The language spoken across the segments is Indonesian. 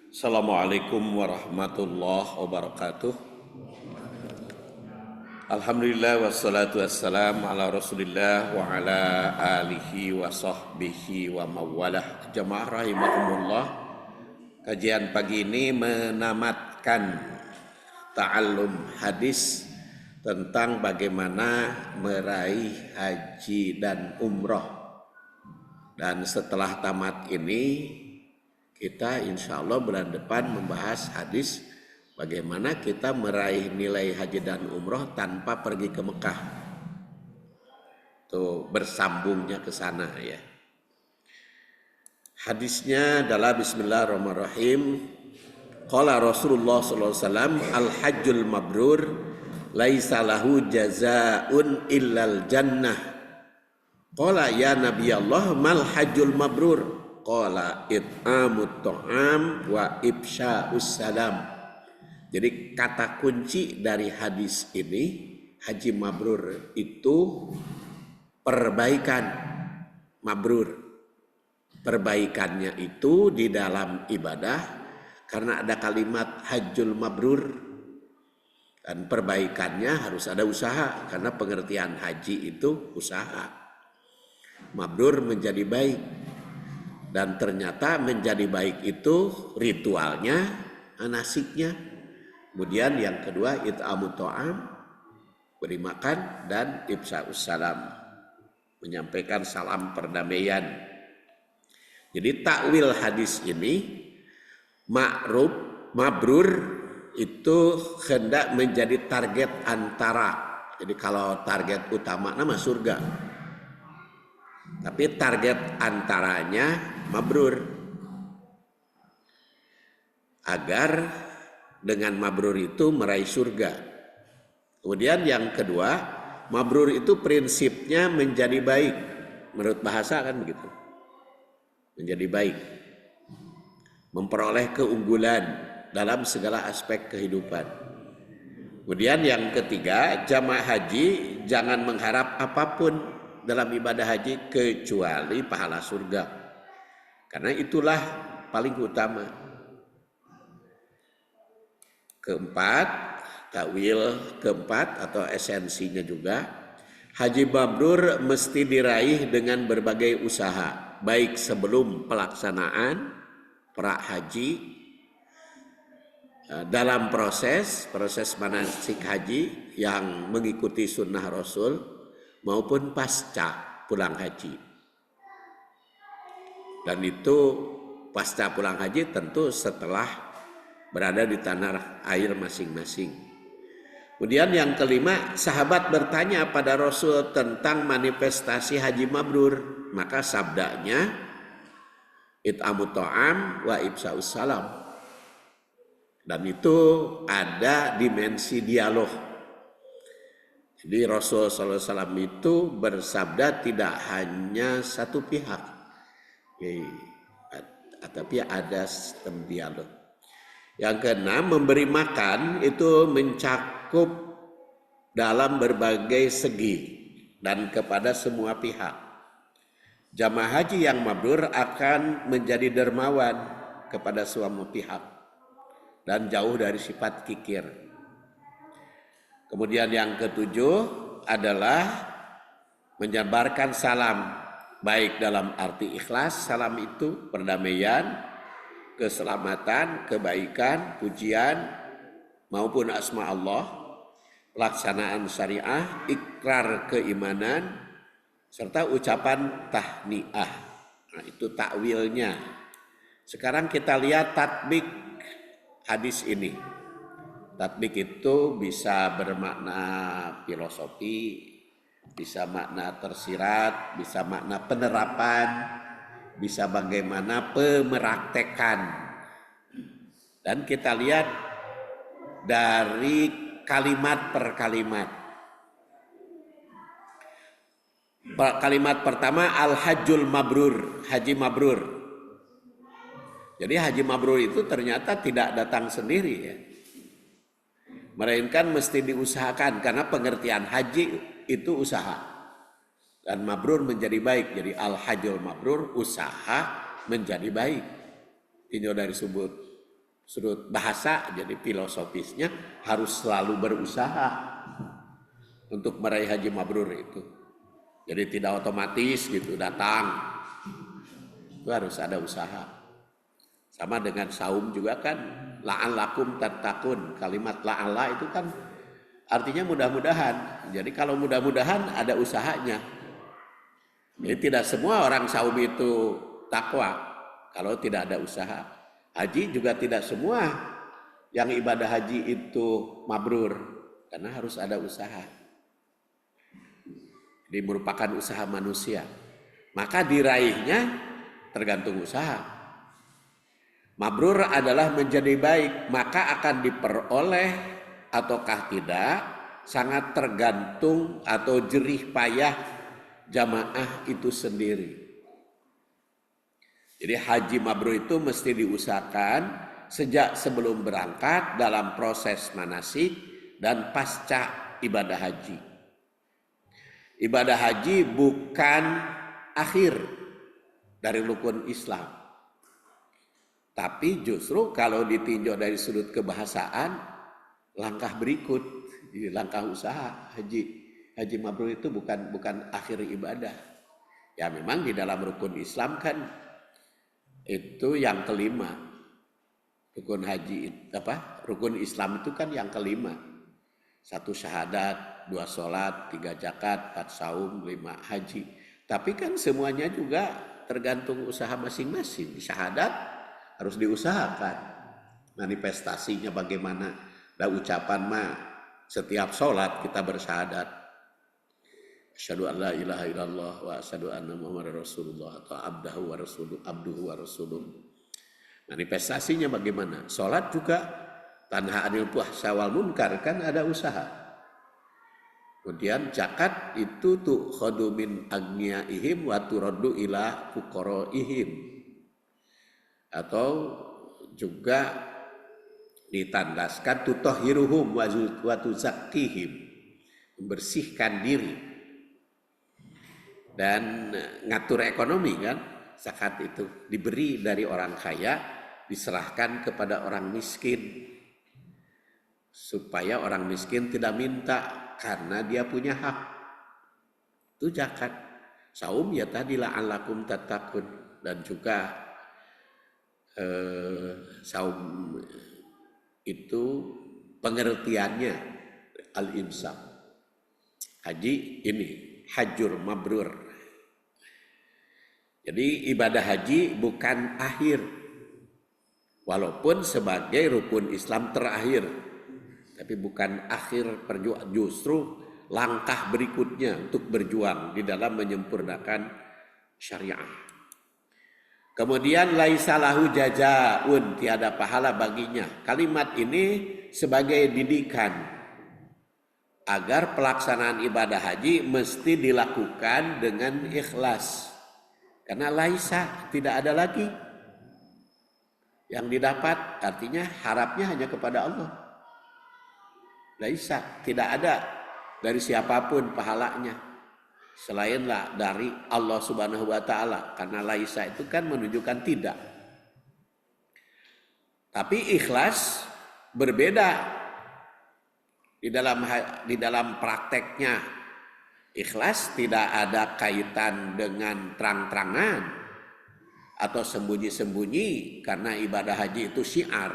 Assalamualaikum warahmatullahi wabarakatuh. Alhamdulillah wassalatu wassalamu ala rasulillah wa ala alihi wa sahbihi wa mawalah. Jamaah rahimahumullah, kajian pagi ini menamatkan ta'allum hadis tentang bagaimana meraih haji dan umroh. Dan setelah tamat ini kita insya Allah bulan depan membahas hadis bagaimana kita meraih nilai haji dan umroh tanpa pergi ke Mekah. Tuh bersambungnya ke sana ya. Hadisnya adalah Bismillahirrahmanirrahim. Qala Rasulullah sallallahu alaihi wasallam, al-hajjul mabrur laisa lahu jazaa'un illal jannah. Qala ya Nabi Allah mal hajjul mabrur? Qala it'amut ta'am wa ifsya'us salam. Jadi kata kunci dari hadis ini, haji mabrur itu perbaikan. Mabrur, perbaikannya itu di dalam ibadah, karena ada kalimat hajjul mabrur. Dan perbaikannya harus ada usaha, karena pengertian haji itu usaha. Mabrur menjadi baik. Dan ternyata menjadi baik itu ritualnya, nasiknya. Kemudian yang kedua it'amut ta'am, beri makan, dan ifsya'us salam, menyampaikan salam perdamaian. Jadi takwil hadis ini, mabrur itu hendak menjadi target antara. Jadi kalau target utama nama surga, tapi target antaranya mabrur, agar dengan mabrur itu meraih surga. Kemudian yang kedua, mabrur itu prinsipnya menjadi baik. Menurut bahasa kan begitu. Menjadi baik. Memperoleh keunggulan dalam segala aspek kehidupan. Kemudian yang ketiga, jamaah haji jangan mengharap apapun dalam ibadah haji kecuali pahala surga. Karena itulah paling utama. Keempat, takwil keempat atau esensinya juga, haji mabrur mesti diraih dengan berbagai usaha, baik sebelum pelaksanaan pra haji, dalam proses manasik haji yang mengikuti sunnah Rasul, maupun pasca pulang haji. Dan itu pasca pulang haji tentu setelah berada di tanah air masing-masing. Kemudian yang kelima, sahabat bertanya pada Rasul tentang manifestasi haji mabrur. Maka sabdanya, it'amut ta'am wa ifsya'us salam. Dan itu ada dimensi dialog. Jadi Rasul SAW itu bersabda tidak hanya satu pihak, tapi ada sistem dialog. Yang keenam, memberi makan itu mencakup dalam berbagai segi dan kepada semua pihak. Jamaah haji yang mabrur akan menjadi dermawan kepada semua pihak dan jauh dari sifat kikir. Kemudian yang ketujuh adalah menyebarkan salam, baik dalam arti ikhlas, salam itu perdamaian, keselamatan, kebaikan, pujian, maupun asma Allah, pelaksanaan syariah, ikrar keimanan, serta ucapan tahniah. Nah, itu takwilnya. Sekarang kita lihat tatbik hadis ini. Tatbik itu bisa bermakna filosofi, bisa makna tersirat, bisa makna penerapan, bisa bagaimana pemeraktekan. Dan kita lihat dari kalimat per kalimat. Kalimat pertama, al-hajjul mabrur, haji mabrur. Jadi haji mabrur itu ternyata tidak datang sendiri ya. Melainkan mesti diusahakan, karena pengertian haji itu usaha. Dan mabrur menjadi baik. Jadi al-hajjul mabrur, usaha menjadi baik. Ini dari sebut sudut bahasa, jadi filosofisnya harus selalu berusaha untuk meraih haji mabrur itu. Jadi tidak otomatis gitu datang, itu harus ada usaha. Sama dengan saum juga kan, la'allakum tattaqun, kalimat la'alla itu kan artinya mudah-mudahan. Jadi kalau mudah-mudahan ada usahanya. Jadi tidak semua orang saum itu takwa kalau tidak ada usaha. Haji juga tidak semua yang ibadah haji itu mabrur, karena harus ada usaha. Ini merupakan usaha manusia. Maka diraihnya tergantung usaha. Mabrur adalah menjadi baik, maka akan diperoleh ataukah tidak sangat tergantung atau jerih payah jamaah itu sendiri. Jadi haji mabrur itu mesti diusahakan sejak sebelum berangkat, dalam proses manasik, dan pasca ibadah haji. Ibadah haji bukan akhir dari rukun Islam. Tapi justru kalau ditinjau dari sudut kebahasaan, langkah berikut, jadi langkah usaha haji. Haji mabrur itu bukan akhir ibadah. Ya memang di dalam rukun Islam kan itu yang kelima. Rukun haji rukun Islam itu kan yang kelima. 1 syahadat, 2 sholat, 3 zakat, 4 saum, 5 haji. Tapi kan semuanya juga tergantung usaha masing-masing. Syahadat harus diusahakan. Manifestasinya bagaimana? Dan ucapan mah setiap sholat kita bersyahadat. Asyhadu an la ilaha illallah wa asyhadu anna Muhammadar Rasulullah atau abduhu wa rasuluh. Manifestasinya bagaimana? Salat juga tanha anil fahsya wal munkar, kan ada usaha. Kemudian zakat itu tu'khadhu min agniyaihim wa turaddu ila fuqaraihim. Atau juga ditandaskan tutahhiruhum wa tuzakkihim, membersihkan diri. Dan ngatur ekonomi kan, zakat itu diberi dari orang kaya, diserahkan kepada orang miskin, supaya orang miskin tidak minta karena dia punya hak. Itu zakat. Saum ya tadi la'allakum tattaqun, dan juga saum itu pengertiannya al-imsak. Haji ini hajjur mabrur. Jadi ibadah haji bukan akhir, walaupun sebagai rukun Islam terakhir, tapi bukan akhir perjuangan, justru langkah berikutnya untuk berjuang di dalam menyempurnakan syariah. Kemudian laisa lahu jazaun, tiada pahala baginya. Kalimat ini sebagai didikan agar pelaksanaan ibadah haji mesti dilakukan dengan ikhlas. Karena laisa, tidak ada lagi yang didapat, artinya harapnya hanya kepada Allah. Laisa, tidak ada dari siapapun pahalanya selainlah dari Allah Subhanahu wa taala, karena laisa itu kan menunjukkan tidak. Tapi ikhlas berbeda di dalam prakteknya. Ikhlas tidak ada kaitan dengan terang-terangan atau sembunyi-sembunyi, karena ibadah haji itu syiar.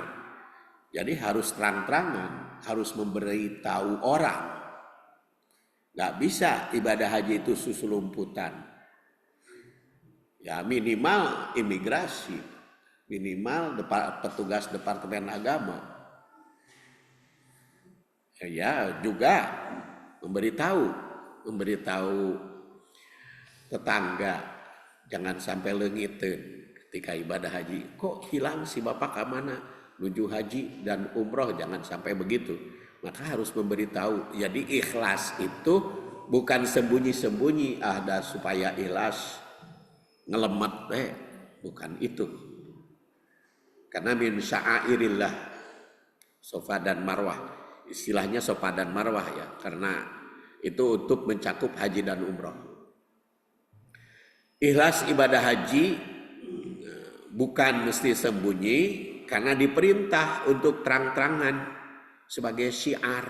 Jadi harus terang-terangan, harus memberitahu orang. Gak bisa ibadah haji itu susulumputan. Ya minimal imigrasi, minimal petugas Departemen Agama. Ya juga memberitahu tetangga, jangan sampai leungiteun ketika ibadah haji. Kok hilang si bapak ke mana? Menuju haji dan umroh, jangan sampai begitu. Maka harus memberitahu. Jadi ikhlas itu bukan sembunyi-sembunyi, ada supaya ikhlas ngelemet, bukan itu. Karena min sya'airillah, Safa dan Marwah. Istilahnya Safa dan Marwah ya, karena itu untuk mencakup haji dan umroh. Ikhlas ibadah haji bukan mesti sembunyi, karena diperintah untuk terang-terangan sebagai syiar.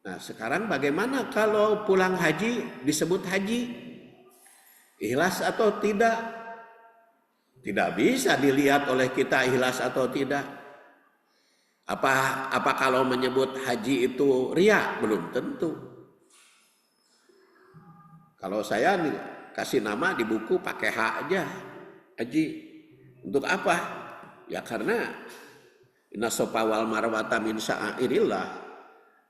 Nah, sekarang bagaimana kalau pulang haji disebut haji? Ikhlas atau tidak? Tidak bisa dilihat oleh kita ikhlas atau tidak. Apa kalau menyebut haji itu riya? Belum tentu. Kalau saya kasih nama di buku pakai H aja, haji. Untuk apa? Ya karena inna sofa wal marwata min sya'airillah.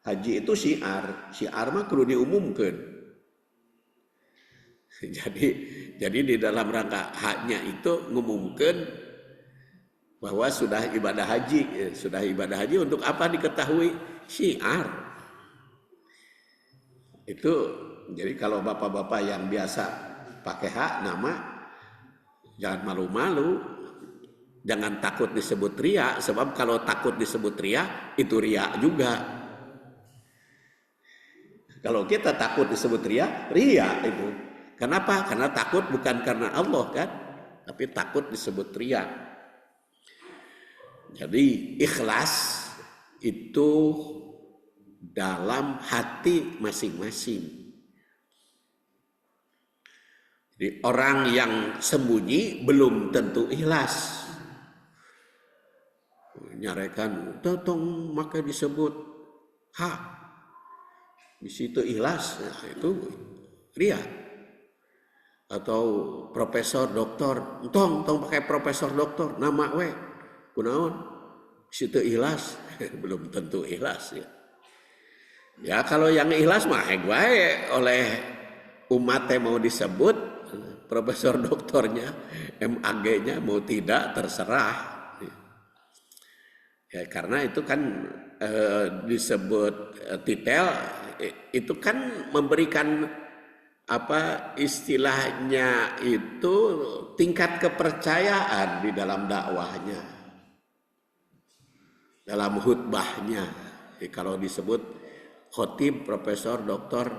Haji itu syiar. Syiar mah kudu diumumkan. Jadi di dalam rangka haknya itu ngumumkan bahwa sudah ibadah haji. Sudah ibadah haji untuk apa diketahui? Syiar. Itu jadi kalau bapak-bapak yang biasa pakai hak nama, jangan malu-malu. Jangan takut disebut riya, sebab kalau takut disebut riya, itu riya juga. Kalau kita takut disebut riya, riya itu. Kenapa? Karena takut bukan karena Allah kan, tapi takut disebut riya. Jadi ikhlas itu dalam hati masing-masing. Jadi orang yang sembunyi belum tentu ikhlas. Nyarekan, totong maka disebut hak. Di situ ikhlas, nah itu riya. Atau profesor doktor, tong pakai profesor doktor, nama we, kunaon, situ ikhlas, belum tentu ikhlas ya. Ya kalau yang ikhlas mah wae oleh umat yang mau disebut profesor doktornya, MAG-nya mau tidak terserah. Ya karena itu kan disebut titel itu kan memberikan apa istilahnya itu tingkat kepercayaan di dalam dakwahnya, dalam khutbahnya. Kalau disebut khotib, profesor, doktor,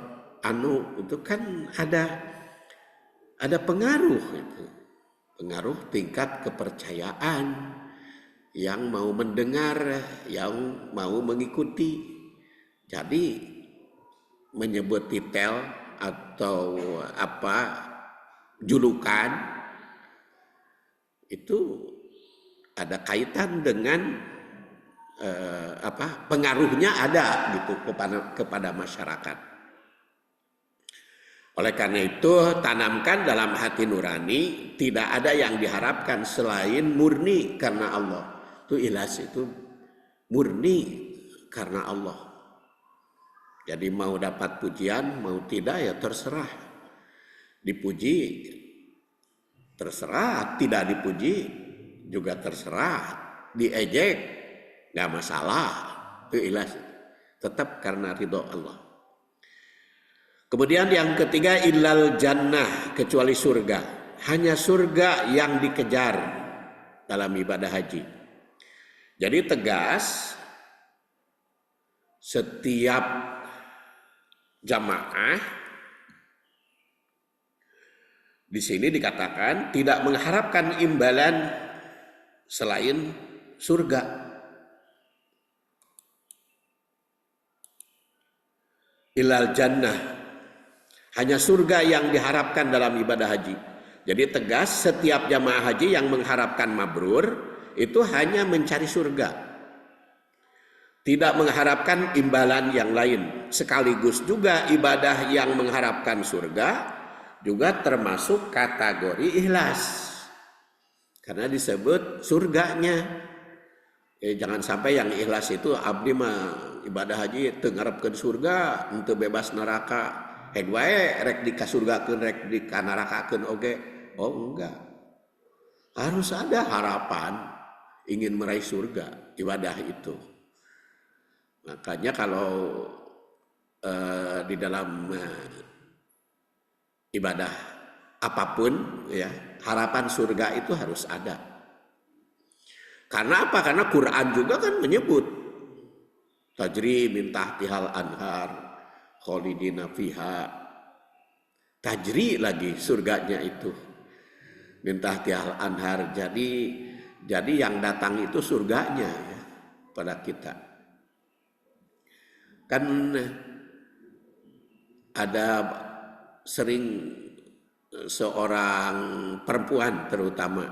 anu itu kan ada pengaruh itu, pengaruh tingkat kepercayaan yang mau mendengar, yang mau mengikuti. Jadi menyebut titel atau apa julukan itu ada kaitan dengan pengaruhnya ada gitu kepada masyarakat. Oleh karena itu tanamkan dalam hati nurani, tidak ada yang diharapkan selain murni karena Allah. Itu ikhlas itu murni karena Allah. Jadi mau dapat pujian, mau tidak ya terserah. Dipuji terserah, tidak dipuji juga terserah. Diejek nggak masalah. Itu ikhlas. Tetap karena ridho Allah. Kemudian yang ketiga illal jannah, kecuali surga. Hanya surga yang dikejar dalam ibadah haji. Jadi tegas setiap jamaah di sini dikatakan tidak mengharapkan imbalan selain surga. Ilal jannah, hanya surga yang diharapkan dalam ibadah haji. Jadi tegas setiap jamaah haji yang mengharapkan mabrur itu hanya mencari surga. Tidak mengharapkan imbalan yang lain. Sekaligus juga ibadah yang mengharapkan surga juga termasuk kategori ikhlas. Karena disebut surganya. Jangan sampai yang ikhlas itu abdi mah ibadah haji teu ngarepkeun surga, henteu bebas neraka. Wae rek dikasurgakeun rek dikanarakakeun oge. Oh enggak. Harus ada harapan ingin meraih surga, ibadah itu. Makanya kalau di dalam ibadah apapun ya, harapan surga itu harus ada. Karena apa? Karena Quran juga kan menyebut tajri min tahtihal anhar khalidina fiha. Tajri lagi surganya itu. Mintahtihal anhar. Jadi yang datang itu surganya ya, pada kita. Kan ada sering seorang perempuan terutama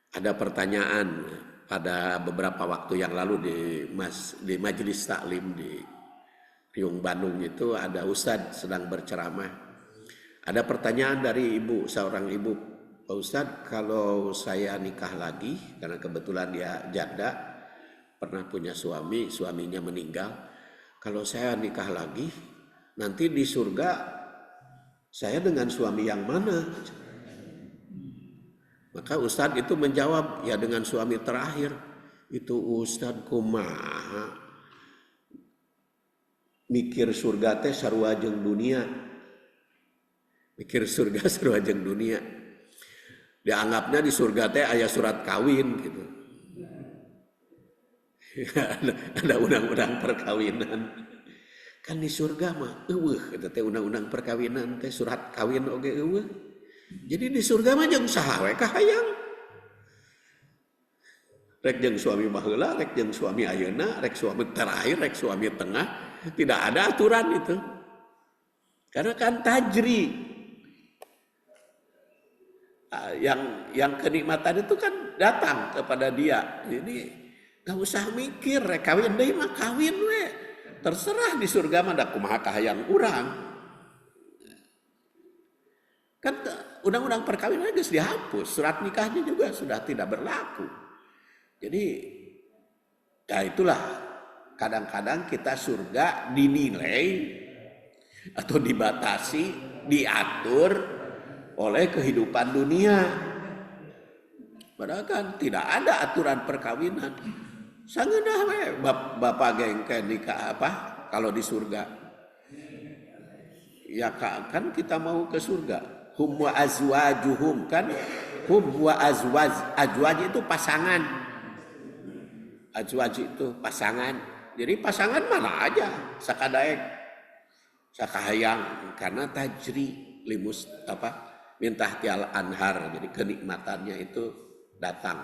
ada pertanyaan pada beberapa waktu yang lalu di majelis taklim di Riung Bandung itu, ada ustadz sedang berceramah. Ada pertanyaan dari seorang ibu, Pak Ustadz, kalau saya nikah lagi, karena kebetulan dia janda, pernah punya suami, suaminya meninggal. Kalau saya nikah lagi, nanti di surga saya dengan suami yang mana? Maka Ustadz itu menjawab, ya dengan suami terakhir. Itu Ustadz kumaha mikir surga teh sarua jeung dunia. Mikir surga sarua jeung dunia. Dianggapnya di surga teh aya surat kawin gitu. Ada undang-undang perkawinan. Kan di surga mah eueuh eta teh undang-undang perkawinan teh, surat kawin oge eueuh. Jadi di surga mah jeung saha we kahayang. Rek jeung suami baheula, rek jeung suami ayeuna, rek suami terakhir, rek suami tengah, tidak ada aturan itu. Karena kan tajri. Yang kenikmatan itu kan datang kepada dia. Jadi gak usah mikir, rek kawin deui mah kawin we. Terserah di surga mah da kumaha kahayang urang. Kan undang-undang perkawinan geus dihapus, surat nikahnya juga sudah tidak berlaku. Jadi ya itulah, kadang-kadang kita surga dinilai atau dibatasi, diatur oleh kehidupan dunia. Padahal kan tidak ada aturan perkawinan. Sangeunah we bapak gengke nikah apa kalau di surga. Ya kan kita mau ke surga. Hum wa azwajuhum, kan hum wa azwaj itu pasangan. Azwaj itu pasangan. Jadi pasangan mana aja sakadaek sakahayang, karena tajri limus mintahtihal anhar. Jadi kenikmatannya itu datang.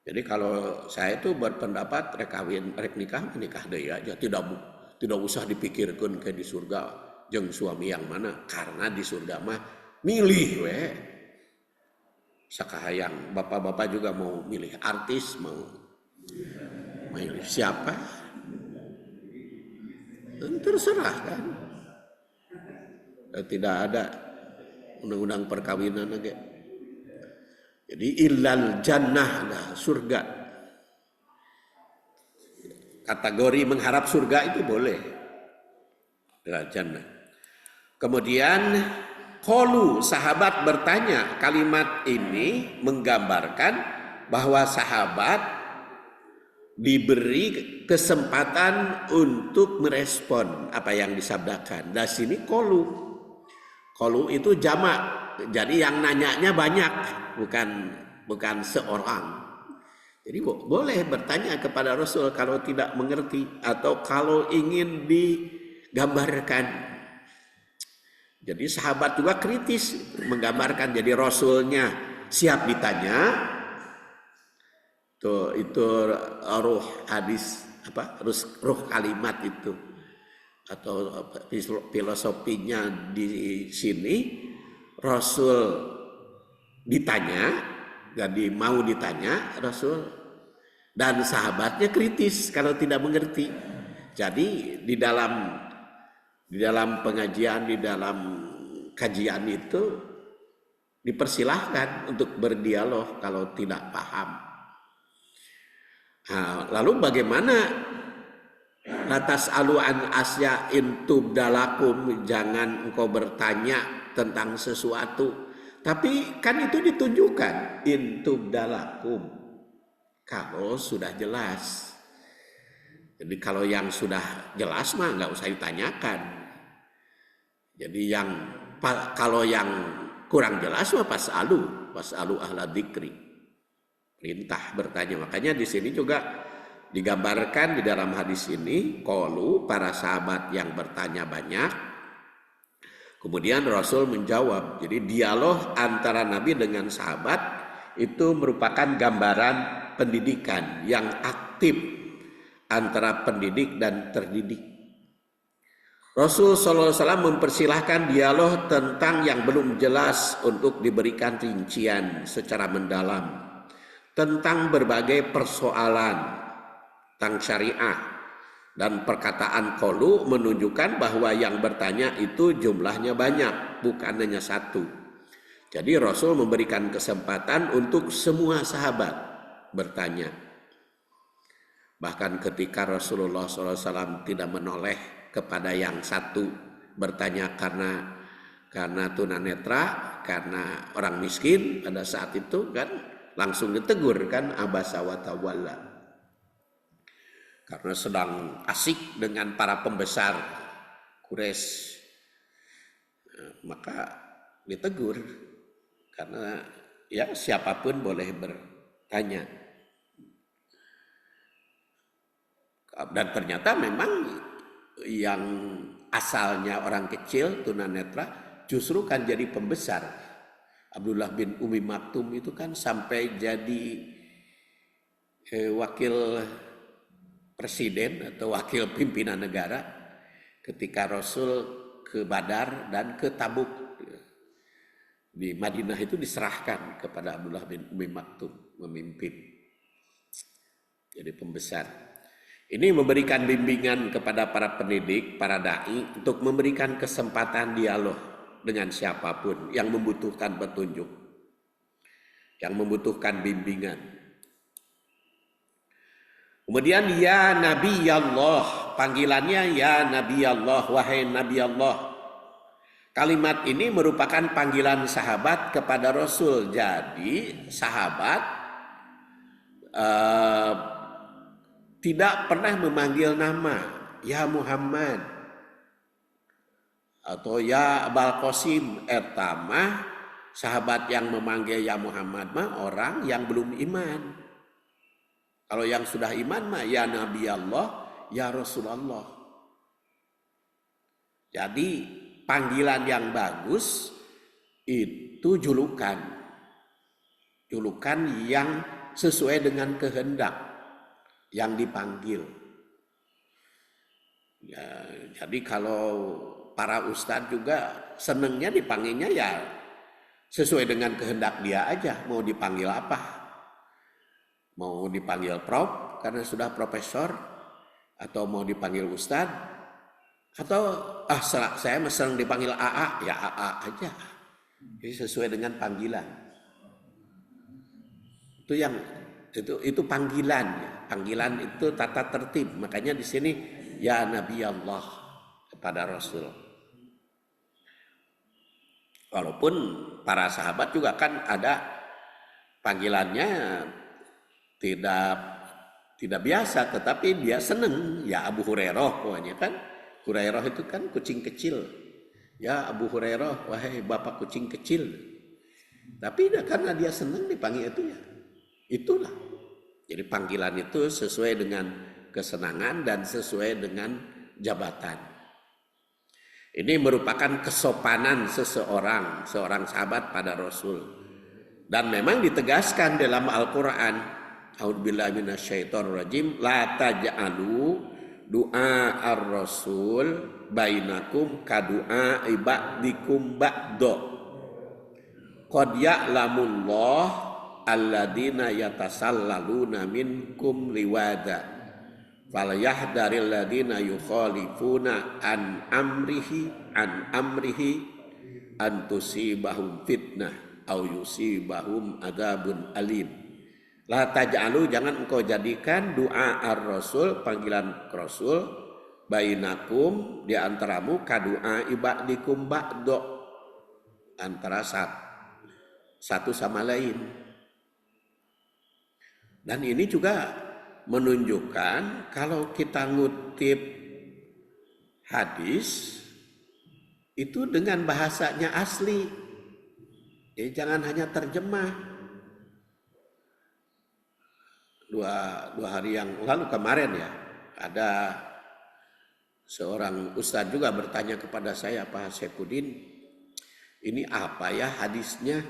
Jadi kalau saya itu berpendapat rek kawin, rek nikah, menikah deui aja, tidak usah dipikirkan ke di surga jeung suami yang mana, karena di surga mah milih we. Sakahayang, bapak-bapak juga mau milih artis, mau milih siapa, terserah kan. Tidak ada undang-undang perkawinan aja. Jadi illal jannah, nah surga. Kategori mengharap surga itu boleh. Illal jannah. Kemudian qalu, sahabat bertanya. Kalimat ini menggambarkan bahwa sahabat diberi kesempatan untuk merespon apa yang disabdakan. Dari sini qalu. Qalu itu jamak. Jadi yang nanyanya banyak, bukan seorang. Jadi boleh bertanya kepada Rasul kalau tidak mengerti atau kalau ingin digambarkan. Jadi sahabat juga kritis menggambarkan. Jadi Rasulnya siap ditanya. Itu ruh hadis ruh kalimat itu atau filosofinya di sini. Rasul ditanya, jadi mau ditanya Rasul, dan sahabatnya kritis kalau tidak mengerti. Jadi di dalam pengajian, di dalam kajian itu dipersilahkan untuk berdialog kalau tidak paham. Nah, lalu bagaimana? Latas aluan asya intubdalakum, jangan engkau bertanya tentang sesuatu, tapi kan itu ditunjukkan intubdalakum kalau sudah jelas. Jadi kalau yang sudah jelas mah nggak usah ditanyakan. Jadi kalau yang kurang jelas mah pasalu ahla dzikri, perintah bertanya. Makanya di sini juga digambarkan di dalam hadis ini, qalu, para sahabat yang bertanya banyak. Kemudian Rasul menjawab. Jadi dialog antara Nabi dengan sahabat itu merupakan gambaran pendidikan yang aktif antara pendidik dan terdidik. Rasul SAW mempersilahkan dialog tentang yang belum jelas untuk diberikan rincian secara mendalam tentang berbagai persoalan tentang syariah, dan perkataan qalu menunjukkan bahwa yang bertanya itu jumlahnya banyak, bukan hanya satu. Jadi Rasul memberikan kesempatan untuk semua sahabat bertanya. Bahkan ketika Rasulullah SAW tidak menoleh kepada yang satu bertanya karena tunanetra, karena orang miskin pada saat itu kan langsung ditegur kan, abasa wa tawalla. Karena sedang asik dengan para pembesar Quraisy, maka ditegur. Karena ya siapapun boleh bertanya. Dan ternyata memang yang asalnya orang kecil tunanetra justru kan jadi pembesar. Abdullah bin Umi Maktum itu kan sampai jadi wakil presiden atau wakil pimpinan negara ketika Rasul ke Badar dan ke Tabuk. Di Madinah itu diserahkan kepada Abdullah bin Umi Maktum memimpin jadi pembesar. Ini memberikan bimbingan kepada para pendidik, para dai untuk memberikan kesempatan dialog dengan siapapun yang membutuhkan petunjuk, yang membutuhkan bimbingan. Kemudian ya Nabi Allah, panggilannya ya Nabi Allah, wahai Nabi Allah. Kalimat ini merupakan panggilan sahabat kepada Rasul. Jadi sahabat tidak pernah memanggil nama ya Muhammad atau ya Abul Qasim. Etama sahabat yang memanggil ya Muhammad mah orang yang belum iman. Kalau yang sudah iman mah ya Nabi Allah, ya Rasulullah. Jadi panggilan yang bagus itu julukan. Julukan yang sesuai dengan kehendak yang dipanggil. Ya, jadi kalau para ustadz juga senangnya dipanggilnya ya sesuai dengan kehendak dia aja, mau dipanggil apa. Mau dipanggil prof karena sudah profesor, atau mau dipanggil ustadz, atau saya sering dipanggil AA, ya AA aja. Jadi sesuai dengan panggilan. Itu panggilan. Panggilan itu tata tertib. Makanya di sini ya Nabi Allah kepada Rasul. Walaupun para sahabat juga kan ada panggilannya tidak biasa, tetapi dia seneng ya Abu Hurairah pokoknya kan. Hurairah itu kan kucing kecil. Ya Abu Hurairah, wahai bapak kucing kecil. Tapi karena dia seneng dipanggil itu ya. Itulah. Jadi panggilan itu sesuai dengan kesenangan dan sesuai dengan jabatan. Ini merupakan kesopanan seorang sahabat pada Rasul. Dan memang ditegaskan dalam Al-Quran. A'udzubillahi minasyaitonirrajim. La taj'alu du'a ar-rasul bainakum kadu'a ibadikum ba'do. Qad ya'lamullah alladzina yatasallaluna minkum liwada. Falyahdaril ladzina yukhalifuna an amrihi an tusibahum fitnah au yusibahum adzabun alim. La taj'alu, jangan engkau jadikan doa ar-rasul, panggilan rasul, bainakum, di antaramu, kadu'a ibadikum ba'do, antara satu sama lain. Dan ini juga menunjukkan kalau kita ngutip hadis itu dengan bahasanya asli. Jangan hanya terjemah. Dua hari yang lalu kemarin ya, ada seorang ustadz juga bertanya kepada saya, Pak Saifuddin, ini apa ya hadisnya?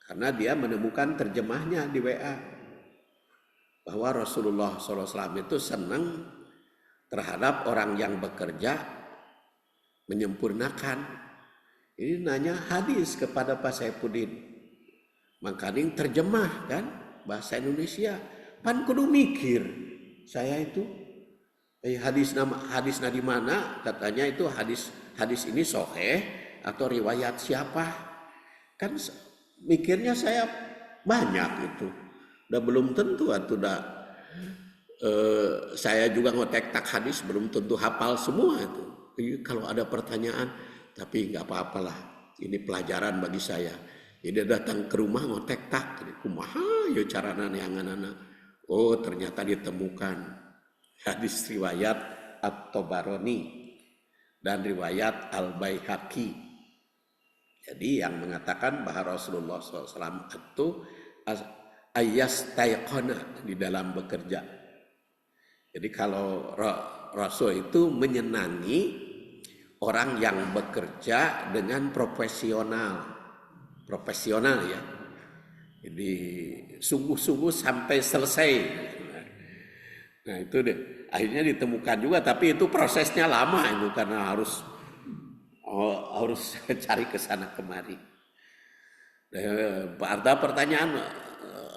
Karena dia menemukan terjemahnya di WA bahwa Rasulullah SAW itu senang terhadap orang yang bekerja menyempurnakan. Ini nanya hadis kepada Pak Saifuddin. Makanya terjemah kan bahasa Indonesia. Pan kudu mikir. Saya itu hadis di mana? Katanya itu hadis ini sahih atau riwayat siapa? Kan mikirnya saya banyak itu. Udah belum tentu atau saya juga ngotek tak hadis belum tentu hafal semua itu. Kalau ada pertanyaan, tapi nggak apa-apalah. Ini pelajaran bagi saya. Jadi datang ke rumah ngotek tak, kumaha yo carana neanganana. Oh ternyata ditemukan hadis riwayat At-Tabarani dan riwayat Al-Baihaqi. Jadi yang mengatakan bahwa Rasulullah SAW itu ayastaiqona di dalam bekerja. Jadi kalau Rasul itu menyenangi orang yang bekerja dengan profesional ya. Jadi sungguh-sungguh sampai selesai. Nah itu deh. Akhirnya ditemukan juga, tapi itu prosesnya lama itu karena harus cari ke sana kemari. Ada pertanyaan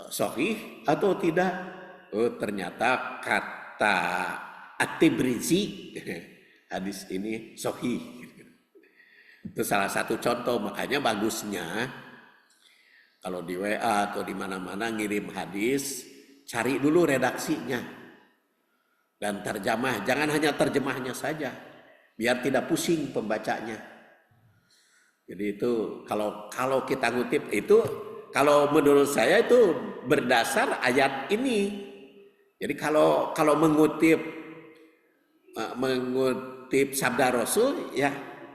sahih atau tidak? Oh, ternyata kata At-Tibrizi hadis ini sahih. Itu salah satu contoh, makanya bagusnya kalau di WA atau di mana-mana ngirim hadis, cari dulu redaksinya dan terjemah. Jangan hanya terjemahnya saja, biar tidak pusing pembacanya. Jadi itu kalau kita ngutip itu, kalau menurut saya itu berdasar ayat ini. Jadi kalau mengutip sabda Rasul ya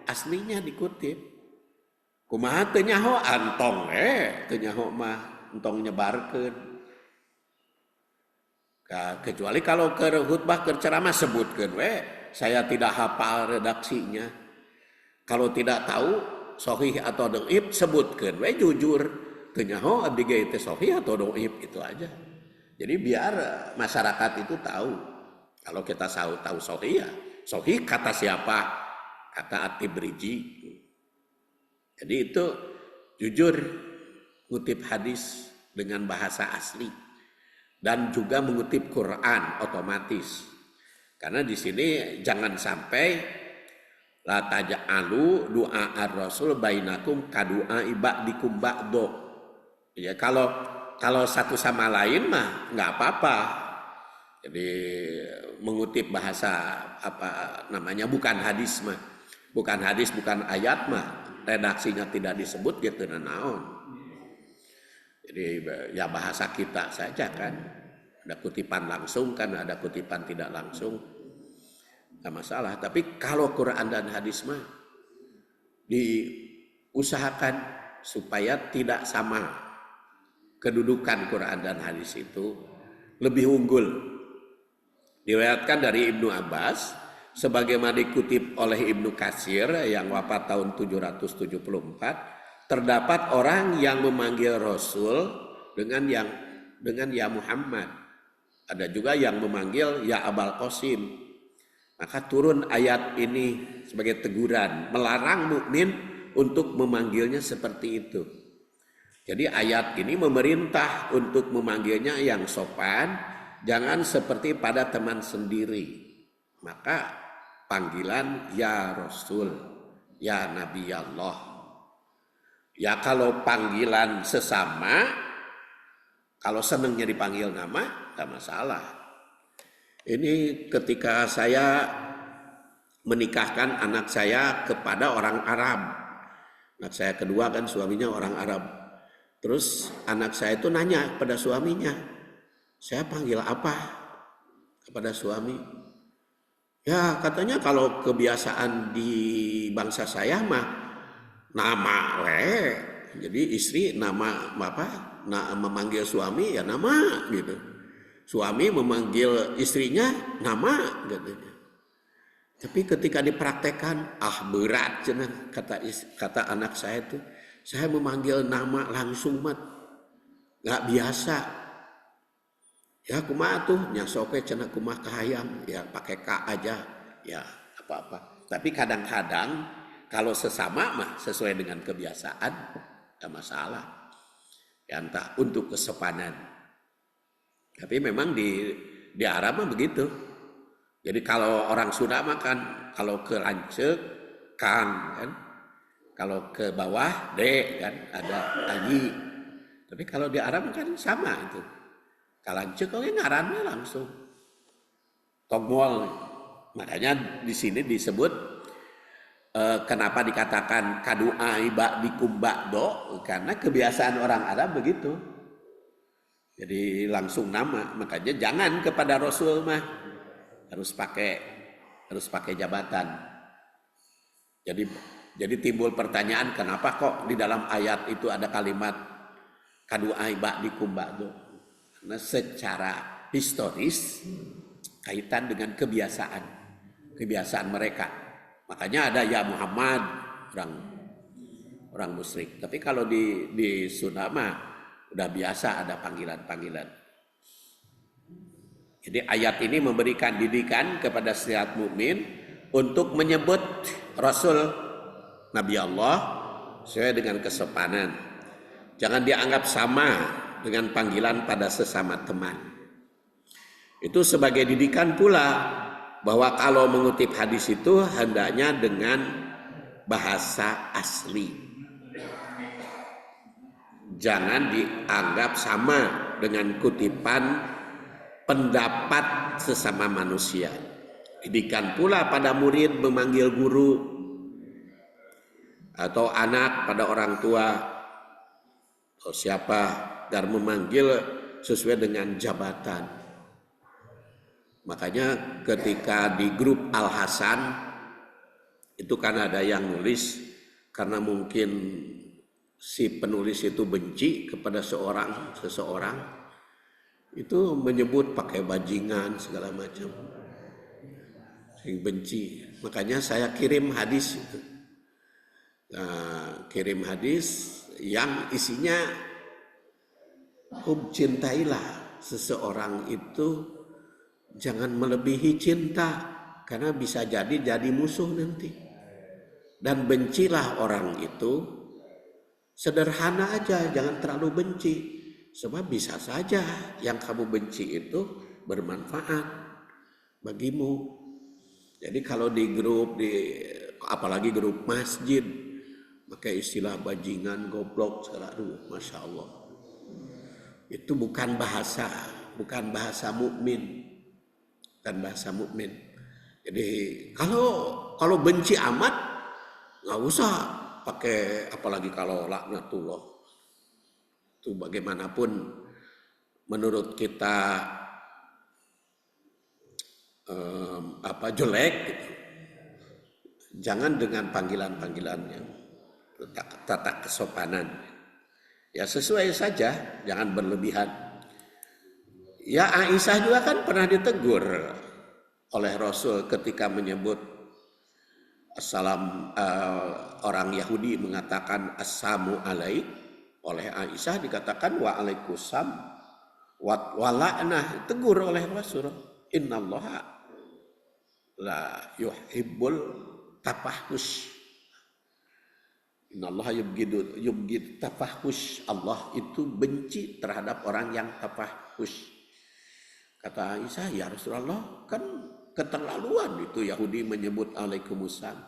aslinya dikutip. Kumaha teu nyaho antong teu nyaho mah entong nyebarkeun. Kecuali kalau ke khutbah ke ceramah sebutkeun saya tidak hafal redaksinya. Kalau tidak tahu sahih atau dhaif sebutkeun jujur teu nyaho abdi ge teh sahih atau dhaif, itu aja. Jadi biar masyarakat itu tahu. Kalau kita tahu sahih ya sahih kata siapa? Kata At-Tibrizi. Jadi itu jujur ngutip hadis dengan bahasa asli dan juga mengutip Quran otomatis. Karena di sini jangan sampai la taj'alu du'a ar-rasul bainakum kadu'a ibadikum ba'do. Ya kalau satu sama lain mah nggak apa-apa. Jadi mengutip bahasa bukan hadis mah. Bukan hadis, bukan ayat mah. Redaksinya tidak disebut gitu naon. Jadi ya bahasa kita saja kan. Ada kutipan langsung kan, ada kutipan tidak langsung. Nggak masalah. Tapi kalau Quran dan hadis mah diusahakan supaya tidak sama. Kedudukan Quran dan hadis itu lebih unggul. Diriwayatkan dari Ibnu Abbas, sebagaimana dikutip oleh Ibnu Katsir yang wafat tahun 774, terdapat orang yang memanggil Rasul dengan ya Muhammad. Ada juga yang memanggil ya Abul Qasim. Maka turun ayat ini sebagai teguran, melarang mukmin untuk memanggilnya seperti itu. Jadi ayat ini memerintah untuk memanggilnya yang sopan, jangan seperti pada teman sendiri. Maka panggilan ya Rasul, ya Nabi Allah. Ya kalau panggilan sesama, kalau senangnya dipanggil nama, gak masalah. Ini ketika saya menikahkan anak saya kepada orang Arab. Anak saya kedua kan suaminya orang Arab. Terus anak saya itu nanya pada suaminya, saya panggil apa kepada suami? Ya katanya kalau kebiasaan di bangsa saya mah nama Jadi istri nama apa? Memanggil suami ya nama gitu. Suami memanggil istrinya nama gitu. Tapi ketika dipraktekkan, berat cenah, kata anak saya itu. Saya memanggil nama langsung mat, nggak biasa. Ya kumaha tuh, nyasoke cenah kumaha kahayang, ya pakai K aja, ya apa-apa. Tapi kadang-kadang kalau sesama mah sesuai dengan kebiasaan, nggak masalah. Ya entah untuk kesopanan. Tapi memang di Arab mah begitu. Jadi kalau orang Sunda makan, kalau ke lancek Kang kan, kalau ke bawah D kan ada Aji. Tapi kalau di Arab kan sama itu. Kalancek kalau ngarannya langsung Togwol. Makanya di sini disebut kenapa dikatakan kadu'ai ba'dikum ba'do, karena kebiasaan orang Arab begitu. Jadi langsung nama, makanya jangan kepada Rasul mah harus pakai jabatan. Jadi timbul pertanyaan, kenapa kok di dalam ayat itu ada kalimat kadu'ai ba'dikum ba'do? Karena secara historis kaitan dengan kebiasaan mereka. Makanya ada ya Muhammad, orang musyrik. Tapi kalau di Sunda mah udah biasa ada panggilan-panggilan. Jadi ayat ini memberikan didikan kepada setiap mukmin untuk menyebut Rasul Nabi Allah sesuai dengan kesopanan. Jangan dianggap sama dengan panggilan pada sesama teman. Itu sebagai didikan pula bahwa kalau mengutip hadis itu hendaknya dengan bahasa asli. Jangan dianggap sama dengan kutipan pendapat sesama manusia. Didikan pula pada murid memanggil guru atau anak pada orang tua atau siapa, dan memanggil sesuai dengan jabatan. Makanya ketika di grup Al Hasan itu kan ada yang nulis karena mungkin si penulis itu benci kepada seseorang itu menyebut pakai bajingan segala macam, sing benci. Makanya saya kirim hadis itu, yang isinya cintailah seseorang itu jangan melebihi cinta, karena bisa jadi musuh nanti. Dan bencilah orang itu sederhana aja, jangan terlalu benci. Sebab bisa saja yang kamu benci itu bermanfaat bagimu. Jadi kalau di grup, apalagi grup masjid, pakai istilah bajingan, goblok, Masya Allah. Itu bukan bahasa mukmin, bukan bahasa mukmin. Jadi kalau benci amat nggak usah pakai, apalagi kalau laknatullah. Itu bagaimanapun menurut kita jelek gitu. Jangan dengan panggilan-panggilan yang tata kesopanan. Ya sesuai saja, jangan berlebihan. Ya Aisyah juga kan pernah ditegur oleh Rasul ketika menyebut orang Yahudi mengatakan assalamu alaik. Oleh Aisyah dikatakan waalaikumsalam wa la'nah, tegur oleh Rasul, innallaha la yuhibbul tafahhush, innallaha yubghid tafahhush, Allah itu benci terhadap orang yang tafahhush. Kata Aisyah, ya Rasulullah, kan keterlaluan itu Yahudi menyebut alaikumussalam.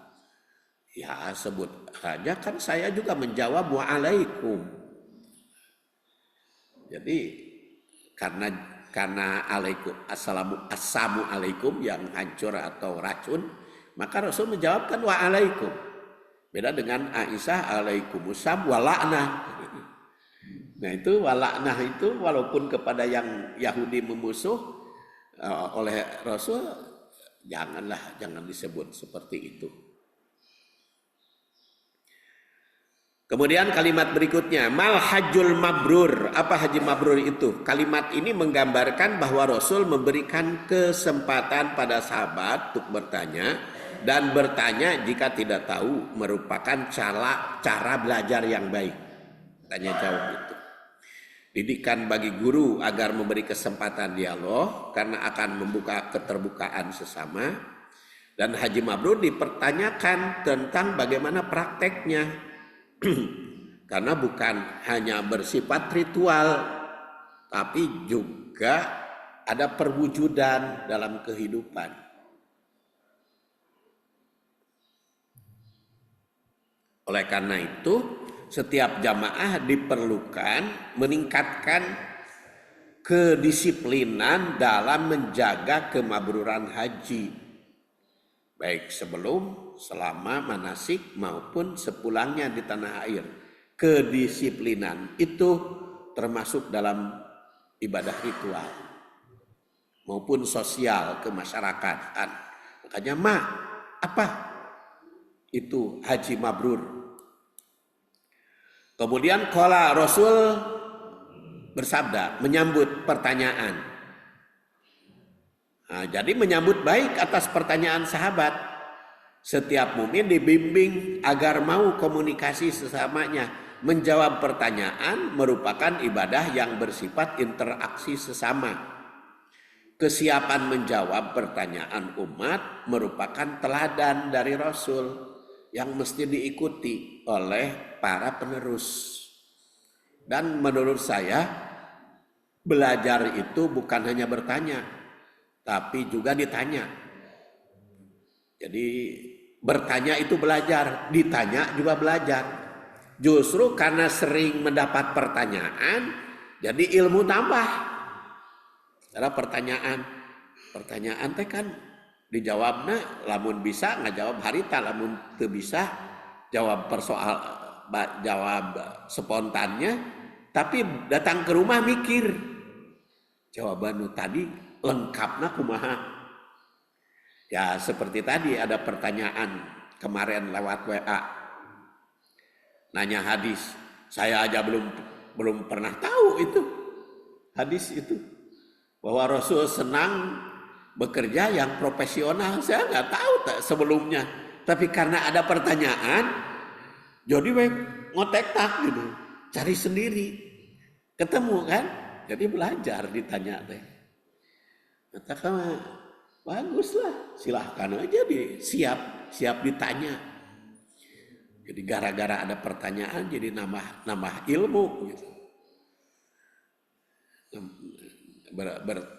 Ya sebut aja, kan saya juga menjawab waalaikum. Jadi karena assalamualaikum yang hancur atau racun, maka Rasul menjawabkan waalaikum. Beda dengan Aisyah alaikumussalam wala'nah. Nah itu wala'nah itu walaupun kepada yang Yahudi memusuh oleh Rasul, jangan disebut seperti itu. Kemudian kalimat berikutnya, mal hajjul mabrur. Apa haji mabrur itu? Kalimat ini menggambarkan bahwa Rasul memberikan kesempatan pada sahabat untuk bertanya dan bertanya jika tidak tahu merupakan cara belajar yang baik. Tanya jawab itu. Didikan bagi guru agar memberi kesempatan dialog karena akan membuka keterbukaan sesama. Dan Haji Mabrur dipertanyakan tentang bagaimana prakteknya. Karena bukan hanya bersifat ritual, tapi juga ada perwujudan dalam kehidupan. Oleh karena itu, setiap jamaah diperlukan meningkatkan kedisiplinan dalam menjaga kemabruran haji, baik sebelum, selama manasik maupun sepulangnya di tanah air. Kedisiplinan itu termasuk dalam ibadah ritual maupun sosial kemasyarakatan. Makanya apa itu haji mabrur? Kemudian qala Rasul bersabda menyambut pertanyaan. Nah, jadi menyambut baik atas pertanyaan sahabat. Setiap mukmin dibimbing agar mau komunikasi sesamanya. Menjawab pertanyaan merupakan ibadah yang bersifat interaksi sesama. Kesiapan menjawab pertanyaan umat merupakan teladan dari Rasul yang mesti diikuti oleh para penerus. Dan menurut saya, belajar itu bukan hanya bertanya, tapi juga ditanya. Jadi bertanya itu belajar, ditanya juga belajar. Justru karena sering mendapat pertanyaan, jadi ilmu tambah. Karena pertanyaan teh kan dijawabnya lamun bisa ngajawab harita, lamun teu bisa jawab jawab spontannya, tapi datang ke rumah mikir jawaban tadi lengkapnya kumaha. Ya seperti tadi ada pertanyaan kemarin lewat WA, nanya hadis, saya aja belum pernah tahu itu hadis itu, bahwa Rasul senang bekerja yang profesional. Saya nggak tahu sebelumnya, tapi karena ada pertanyaan, jadi ngotek tak gitu, cari sendiri, ketemu kan, jadi belajar ditanya teh. Katakan baguslah, silahkan aja siap ditanya. Jadi gara-gara ada pertanyaan jadi nambah ilmu gitu.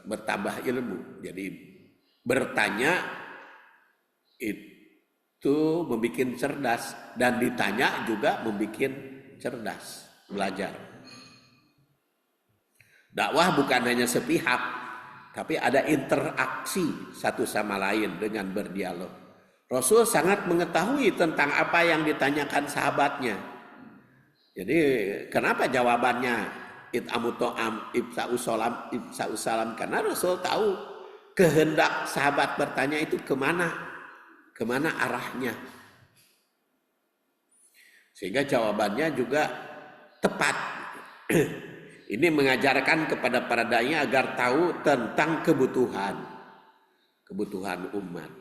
Bertambah ilmu. Jadi bertanya itu membuat cerdas, dan ditanya juga membuat cerdas, belajar. Dakwah bukan hanya sepihak, tapi ada interaksi satu sama lain dengan berdialog. Rasul sangat mengetahui tentang apa yang ditanyakan sahabatnya. Jadi kenapa jawabannya it'amu to'am ibsa'us salam, karena Rasul tahu kehendak sahabat bertanya itu kemana arahnya, sehingga jawabannya juga tepat. Ini mengajarkan kepada para dai agar tahu tentang kebutuhan umat.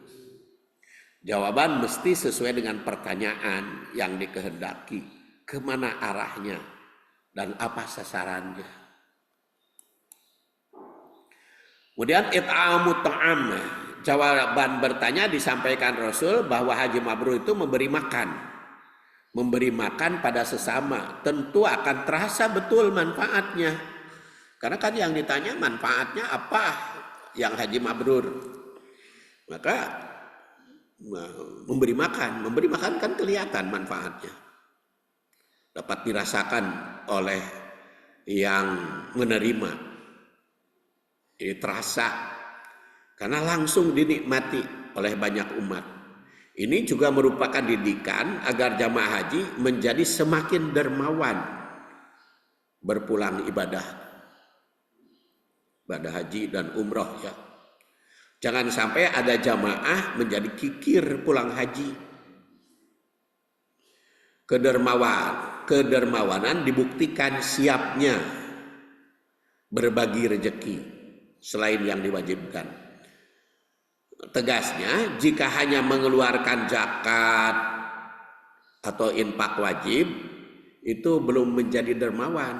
Jawaban mesti sesuai dengan pertanyaan yang dikehendaki, kemana arahnya dan apa sasarannya. Kemudian it'amu ta'am, jawaban bertanya disampaikan Rasul bahwa haji mabrur itu memberi makan pada sesama. Tentu akan terasa betul manfaatnya, karena kan yang ditanya manfaatnya apa yang haji mabrur. Maka memberi makan kan kelihatan manfaatnya, dapat dirasakan oleh yang menerima. Ini terasa karena langsung dinikmati oleh banyak umat. Ini juga merupakan didikan agar jamaah haji menjadi semakin dermawan berpulang ibadah haji dan umroh ya. Jangan sampai ada jamaah menjadi kikir pulang haji. Kedermawanan dibuktikan siapnya berbagi rezeki selain yang diwajibkan. Tegasnya, jika hanya mengeluarkan zakat atau infak wajib, itu belum menjadi dermawan.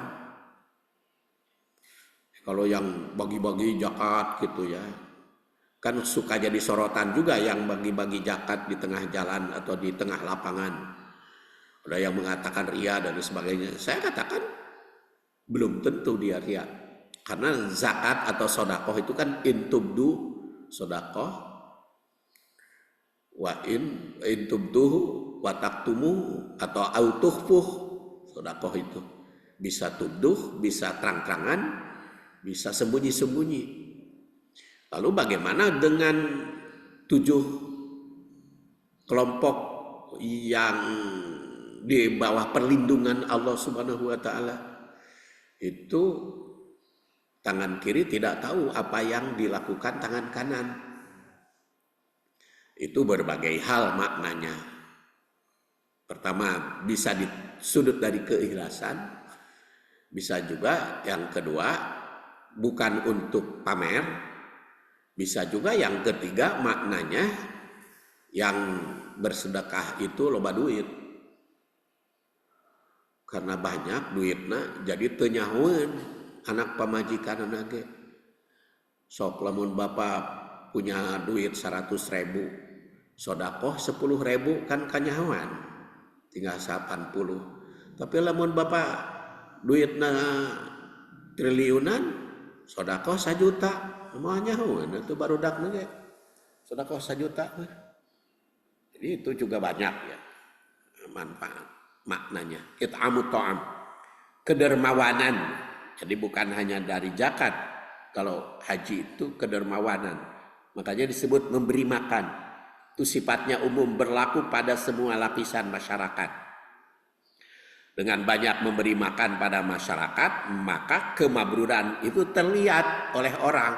Kalau yang bagi-bagi zakat gitu ya, kan suka jadi sorotan juga yang bagi-bagi zakat di tengah jalan atau di tengah lapangan. Ada yang mengatakan ria dan sebagainya. Saya katakan belum tentu dia ria. Karena zakat atau sodakoh itu kan intubdu sodakoh, wa intubduhu wa taktumu atau autuhfuh. Sodakoh itu bisa tubduh, bisa terang-terangan, bisa sembunyi-sembunyi. Lalu bagaimana dengan 7 kelompok yang di bawah perlindungan Allah Subhanahu wa taala? Itu tangan kiri tidak tahu apa yang dilakukan tangan kanan. Itu berbagai hal maknanya. Pertama, bisa di sudut dari keikhlasan. Bisa juga yang kedua, bukan untuk pamer. Bisa juga yang ketiga, maknanya yang bersedekah itu loba duit. Karena banyak duitna, jadi teu nyahoeun anak pamajikan anake. Sok lamun bapak punya duit 100.000, sodakoh 10.000 kan kanyahoan, tinggal 80. Tapi lamun bapak duitna triliunan, sodakoh 1 juta, mau nyahoeun itu barudak ge. Sodakoh 1 juta. Jadi itu juga banyak ya manfaat maknanya. It'amut ta'am, kedermawanan. Jadi bukan hanya dari zakat. Kalau haji itu kedermawanan. Makanya disebut memberi makan. Itu sifatnya umum, berlaku pada semua lapisan masyarakat. Dengan banyak memberi makan pada masyarakat, maka kemabruran itu terlihat oleh orang.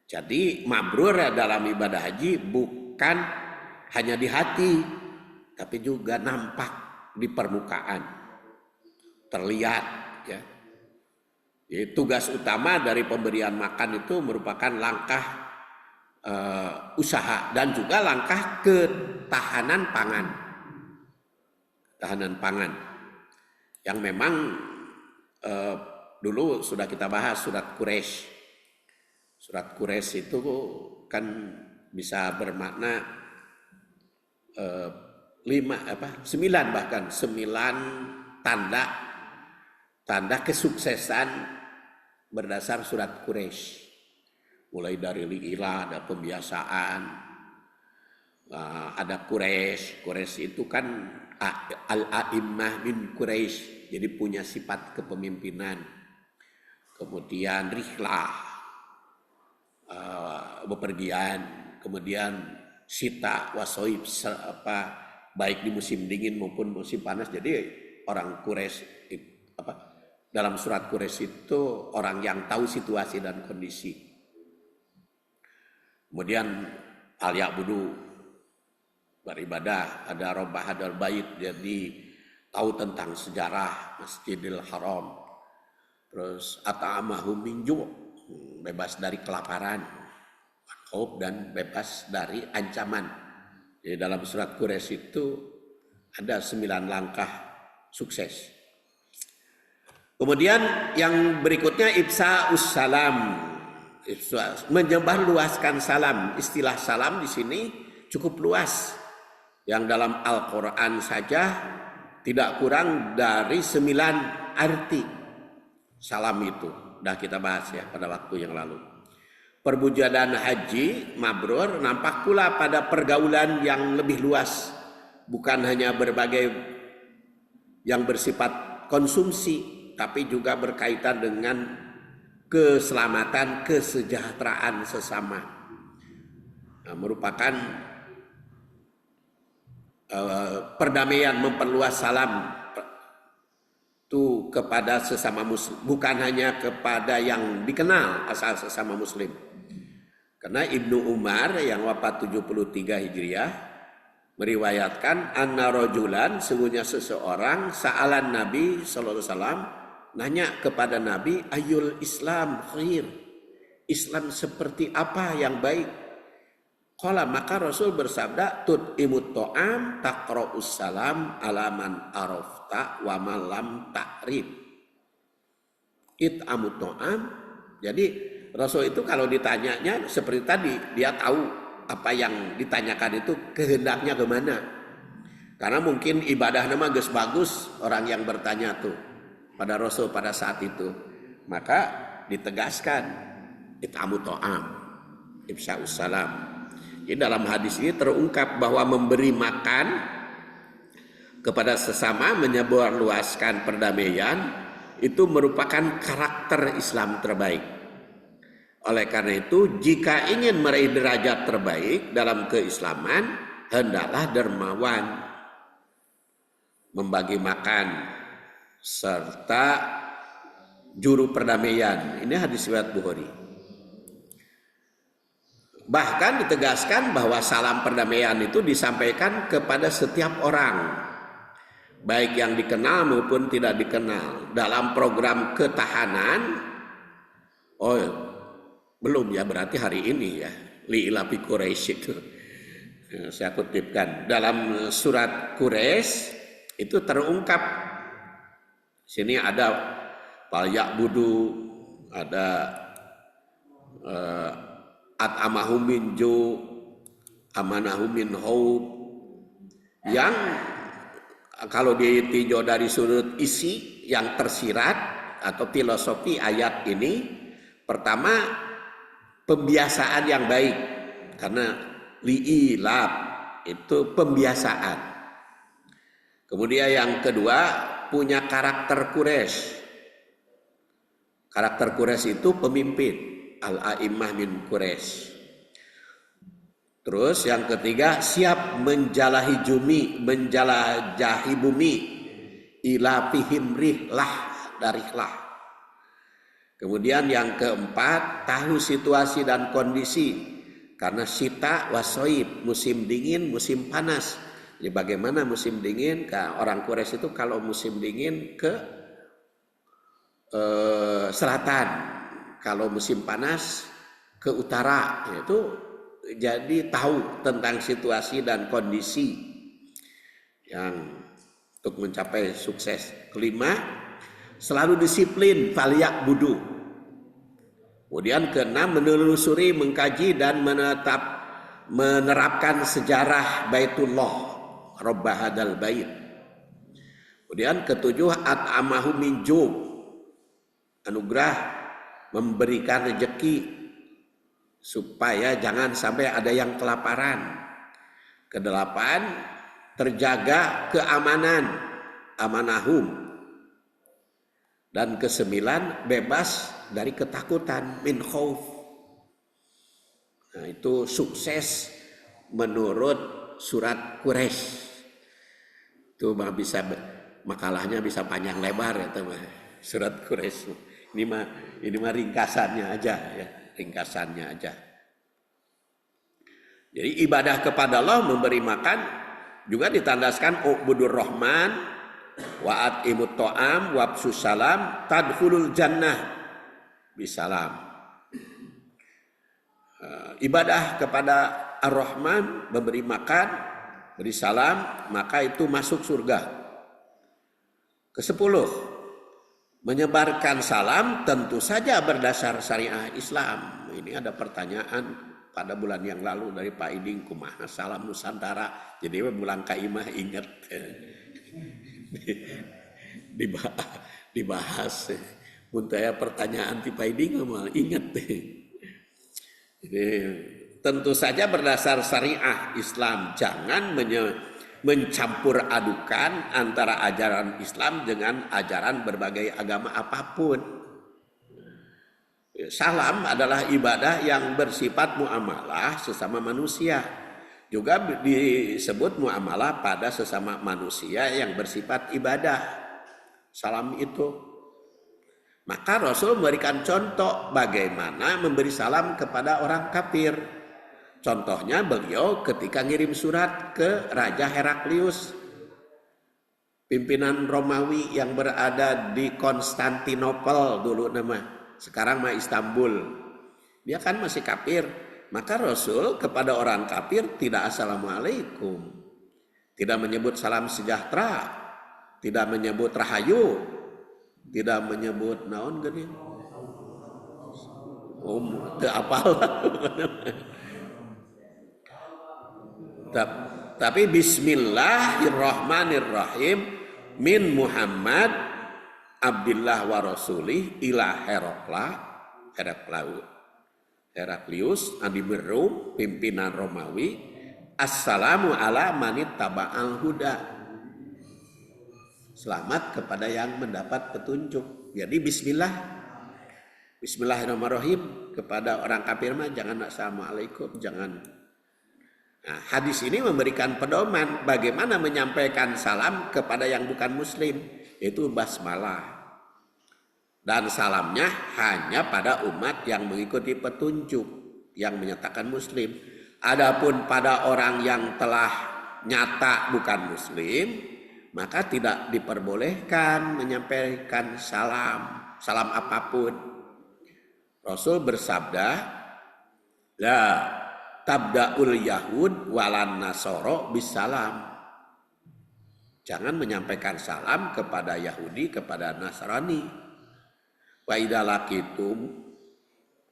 Jadi mabrur dalam ibadah haji bukan hanya di hati, tapi juga nampak di permukaan, terlihat ya. Jadi tugas utama dari pemberian makan itu merupakan langkah usaha dan juga langkah ketahanan pangan. Tahanan pangan yang memang dulu sudah kita bahas surat Quraisy. Surat Quraisy itu kan bisa bermakna 9 bahkan 9 tanda kesuksesan berdasar surat Quraisy. Mulai dari li'ilah, ada pembiasaan, ada Quraisy. Quraisy itu kan al-a'immah min Quraisy, jadi punya sifat kepemimpinan. Kemudian rihlah, bepergian, kemudian sita wasoib, baik di musim dingin maupun musim panas. Jadi orang Quraisy dalam surat Quraisy itu orang yang tahu situasi dan kondisi. Kemudian al-ya'budu, beribadah, ada robbah hadal bait, jadi tahu tentang sejarah Masjidil Haram. Terus at'amahum min ju', bebas dari kelaparan, khauf, dan bebas dari ancaman. Jadi dalam surat Quraisy itu ada 9 langkah sukses. Kemudian yang berikutnya ifsa'us salam, menyebarluaskan salam. Istilah salam di sini cukup luas. Yang dalam Al-Qur'an saja tidak kurang dari 9 arti salam itu. Sudah kita bahas ya pada waktu yang lalu. Perbujadan haji mabrur nampak pula pada pergaulan yang lebih luas, bukan hanya berbagai yang bersifat konsumsi, tapi juga berkaitan dengan keselamatan, kesejahteraan sesama. Merupakan perdamaian, memperluas salam itu kepada sesama muslim, bukan hanya kepada yang dikenal asal sesama muslim. Karena Ibnu Umar yang wafat 73 Hijriah meriwayatkan anna rajulan, sesungguhnya seseorang sa'alan Nabi sallallahu alaihi wasallam, nanya kepada Nabi, ayyul Islam khair, Islam seperti apa yang baik? Qala, maka Rasul bersabda, tut'imut ta'am taqra'us salam alaman arafta wa man lam ta'rif. It'amut ta'am. Jadi Rasul itu kalau ditanyanya seperti tadi, dia tahu apa yang ditanyakan itu kehendaknya kemana. Karena mungkin ibadah nama geus bagus orang yang bertanya tuh pada Rasul pada saat itu. Maka ditegaskan it'amut ta'am, ifsya'us salam. Jadi dalam hadis ini terungkap bahwa memberi makan kepada sesama, menyebarluaskan perdamaian itu merupakan karakter Islam terbaik. Oleh karena itu, jika ingin meraih derajat terbaik dalam keislaman, hendaklah dermawan, membagi makan, serta juru perdamaian. Ini hadis riwayat Bukhari. Bahkan ditegaskan bahwa salam perdamaian itu disampaikan kepada setiap orang, baik yang dikenal maupun tidak dikenal. Dalam program ketahanan, belum ya, berarti hari ini ya, li'ilafi Quraisy itu. Saya kutipkan dalam surat Quraisy itu terungkap. Sini ada fal ya'budu, ada at'amahum min ju', amanahum min haub, yang kalau ditinjau dari sudut isi yang tersirat atau filosofi ayat ini, pertama pembiasaan yang baik, karena li'ilab itu pembiasaan. Kemudian yang kedua punya karakter Quraisy. Karakter Quraisy itu pemimpin, al-a'immah min Quraisy. Terus yang ketiga siap menjalahi bumi ila fihim rihlah, darihlah. Kemudian yang keempat tahu situasi dan kondisi, karena syita wasoib, musim dingin, musim panas. Jadi bagaimana musim dingin? Orang Quraisy itu kalau musim dingin ke selatan. Kalau musim panas ke utara, itu jadi tahu tentang situasi dan kondisi yang untuk mencapai sukses. Kelima, selalu disiplin, faliyak budu. Kemudian keenam, menelusuri, mengkaji dan menerapkan sejarah Baitullah, Rabb hadal bait. Kemudian ketujuh, at'amahu min ju', anugerah, memberikan rezeki supaya jangan sampai ada yang kelaparan. Kedelapan, terjaga keamanan, amanahum. Dan kesembilan, bebas dari ketakutan, min khauf. Nah, itu sukses menurut surat Quraisy. Itu bisa makalahnya bisa panjang lebar ya teman. Surat Quraisy. Ini mah ringkasannya aja ya, ringkasannya aja. Jadi ibadah kepada Allah, memberi makan juga ditandaskan ubudur rahman wa at'imut ta'am wa absus salam tadkhulul jannah bisalam. Ibadah kepada Ar-Rahman, memberi makan, beri salam, maka itu masuk surga. Ke-10, menyebarkan salam tentu saja berdasar syariah Islam. Ini ada pertanyaan pada bulan yang lalu dari Pak Iding, kumaha salam Nusantara. Jadi bulan kaimah ingat dibahas. Muntaya pertanyaan di Pak Iding malah ingat. Jadi tentu saja berdasar syariah Islam, jangan mencampur adukan antara ajaran Islam dengan ajaran berbagai agama apapun. Salam adalah ibadah yang bersifat muamalah sesama manusia. Juga disebut muamalah pada sesama manusia yang bersifat ibadah. Salam itu. Maka Rasul memberikan contoh bagaimana memberi salam kepada orang kafir. Contohnya beliau ketika ngirim surat ke Raja Heraklius, pimpinan Romawi yang berada di Konstantinopel dulu nama, sekarang mah Istanbul. dia kan masih kafir. Maka Rasul kepada orang kafir tidak assalamualaikum, tidak menyebut salam sejahtera, tidak menyebut rahayu, tidak menyebut naon gini. Apal. Tapi Bismillahirrahmanirrahim min Muhammad Abdillah wa Rasulih ila Heraklius Adi Berum pimpinan Romawi. Assalamu ala manit taba'al huda. Selamat kepada yang mendapat petunjuk. Jadi Bismillahirrahmanirrahim kepada orang kafir mah jangan assalamualaikum, jangan. Nah, hadis ini memberikan pedoman bagaimana menyampaikan salam kepada yang bukan muslim, yaitu basmalah. Dan salamnya hanya pada umat yang mengikuti petunjuk yang menyatakan muslim. Adapun pada orang yang telah nyata bukan muslim, maka tidak diperbolehkan menyampaikan salam apapun. Rasul bersabda, la tabda'ul yahud walan nasoro bisalam. Jangan menyampaikan salam kepada Yahudi, kepada Nasrani. Wa idza laqitum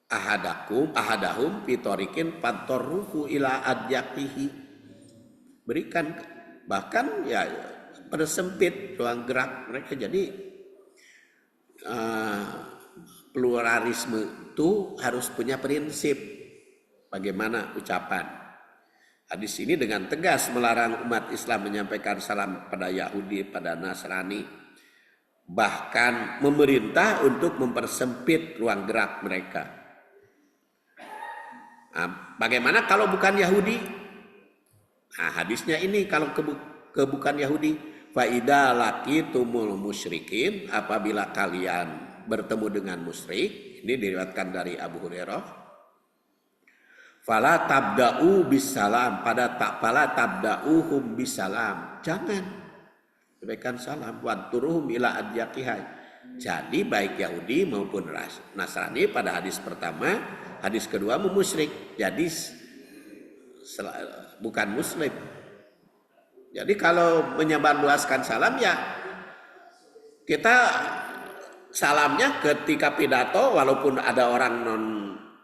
ahadahum fitorikin pantorruhu ila adyaqihi. Berikan, bahkan ya persempit ruang gerak mereka. Jadi pluralisme itu harus punya prinsip. Bagaimana ucapan. Hadis ini dengan tegas melarang umat Islam menyampaikan salam pada Yahudi, pada Nasrani. Bahkan memerintah untuk mempersempit ruang gerak mereka. Nah, bagaimana kalau bukan Yahudi? Nah, hadisnya ini kalau bukan Yahudi. Fa'idha laqitumul musyrikin, apabila kalian bertemu dengan musyrik. Ini diriwayatkan dari Abu Hurairah. Fala tabda'u bisalam, fala tabda'uhum bisalam. Jangan sampaikan salam. Wanturuhum ila adyaqihai. Jadi baik Yahudi maupun Nasrani pada hadis pertama, hadis kedua memusyrik. Jadi bukan muslim. Jadi kalau menyebarluaskan salam ya kita salamnya ketika pidato walaupun ada orang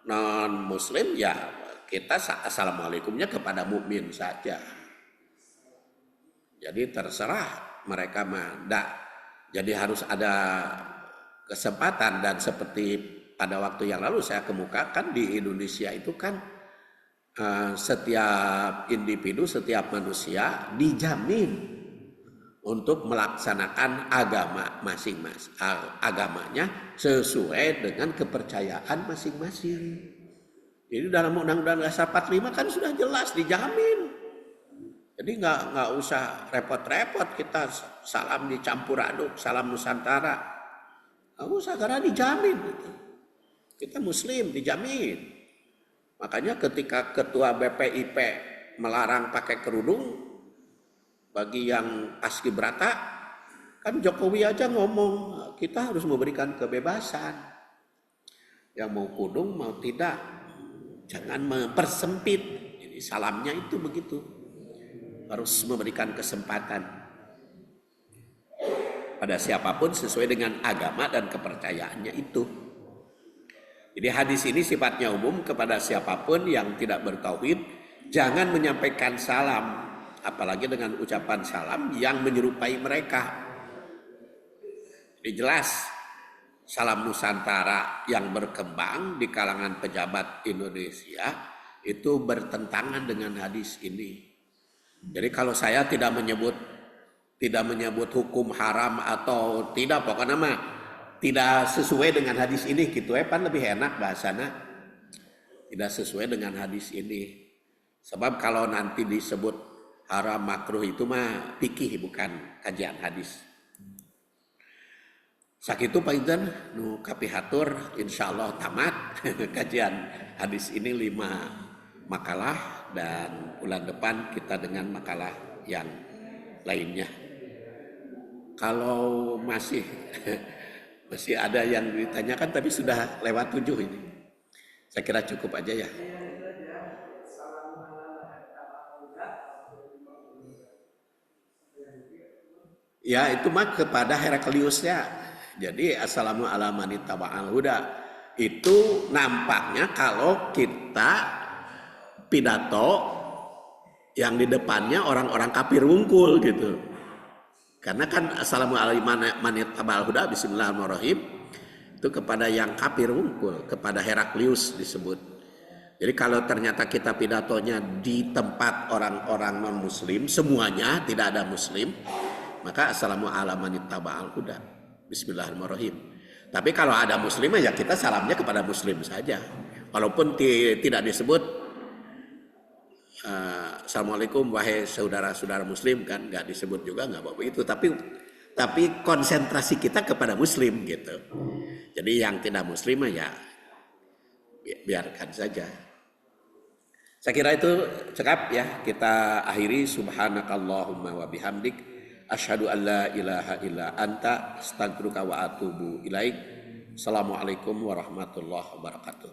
non muslim ya kita assalamualaikumnya kepada mukmin saja. Jadi terserah mereka mah. Jadi harus ada kesempatan. Dan seperti pada waktu yang lalu saya kemukakan di Indonesia itu kan setiap individu, setiap manusia dijamin untuk melaksanakan agama masing-masing, agamanya sesuai dengan kepercayaan masing-masing. Jadi dalam Undang-Undang Dasar 45 kan sudah jelas dijamin. Jadi nggak usah repot-repot kita salam dicampur aduk, salam Nusantara. Nggak usah karena dijamin. Kita Muslim dijamin. Makanya ketika Ketua BPIP melarang pakai kerudung bagi yang paskibraka, kan Jokowi aja ngomong kita harus memberikan kebebasan. Yang mau kerudung mau tidak. Jangan mempersempit. Jadi salamnya itu begitu. Harus memberikan kesempatan pada siapapun sesuai dengan agama dan kepercayaannya itu. Jadi hadis ini sifatnya umum kepada siapapun yang tidak bertauhid. Jangan menyampaikan salam. Apalagi dengan ucapan salam yang menyerupai mereka. Jadi jelas. Salam Nusantara yang berkembang di kalangan pejabat Indonesia itu bertentangan dengan hadis ini. Jadi kalau saya tidak menyebut hukum haram atau tidak, pokoknya mah tidak sesuai dengan hadis ini gitu kan lebih enak bahasanya. Tidak sesuai dengan hadis ini. Sebab kalau nanti disebut haram makruh itu mah fikih bukan kajian hadis. Sakitu Pak Inten nu kapihatur insyaallah tamat kajian hadis ini 5 makalah dan bulan depan kita dengan makalah yang lainnya. Kalau masih ada yang ditanyakan tapi sudah lewat 7 ini. Saya kira cukup aja ya. Ya itu mah kepada Herakliusnya. Jadi assalamu ala manittaba'al huda. Itu nampaknya kalau kita pidato yang di depannya orang-orang kafir wungkul gitu. Karena kan assalamu ala manittaba'al huda bismillahirrahmanirrahim itu kepada yang kafir wungkul, kepada Heraklius disebut. Jadi kalau ternyata kita pidatonya di tempat orang-orang non muslim semuanya, tidak ada muslim, maka assalamu ala manittaba'al huda bismillahirrahmanirrahim. Tapi kalau ada muslim ya kita salamnya kepada muslim saja. Walaupun tidak disebut assalamualaikum wahai saudara-saudara muslim, kan nggak disebut juga, nggak apa-apa itu. Tapi konsentrasi kita kepada muslim gitu. Jadi yang tidak muslim ya biarkan saja. Saya kira itu cukup ya. Kita akhiri subhanakallahumma wa bihamdik asyhadu an la ilaha illa anta astaghfiruka wa atubu ilaik. Assalamualaikum warahmatullahi wabarakatuh.